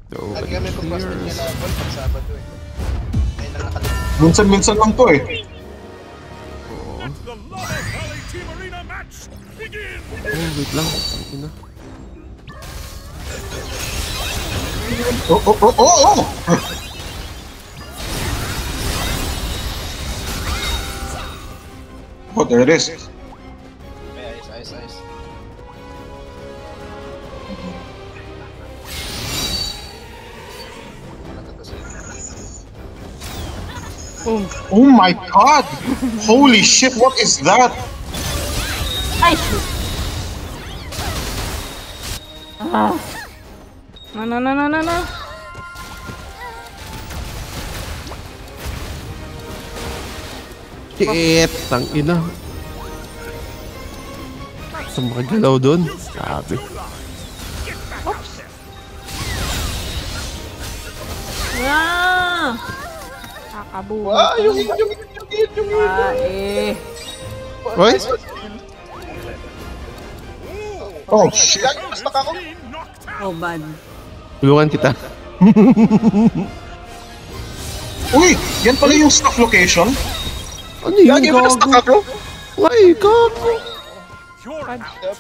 Lagi kami pag-basket niya na ball pag Sabado eh. Ayun lang nakalimutan. Minsan-minsan lang to eh. Oh, wait lang. Ina. Oh! Oh, there it is. Ayos. Oh my god! Holy shit, what is that? Ay, shoot. No. Shit! Tang ina. Sumagalaw doon. Sabi. Kakabuhay. Wow, yung Oy? Oh shit! Basta ako. Oh, bad. Tulungan kita. Uy! Yan pala yung stock location? Ano yun? Lagi mo na-stuck ako. Ay, gago.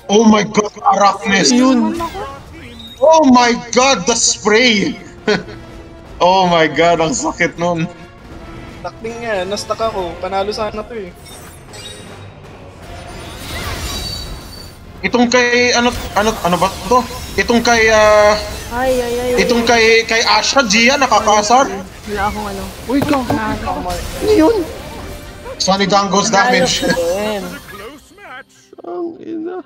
Oh my god, Arachnes! Yun. Oh my god, the spray! Oh my god, ang sakit nun. Takting nga, na-stuck ako. Panalo sana to eh. Itong kay ano ba to? Itong kay Ay. itong kay Asha Gia nakakasar. Wala akong ano. Uy, gago. Ano yun? Sunny Dango's damage. Ang ina.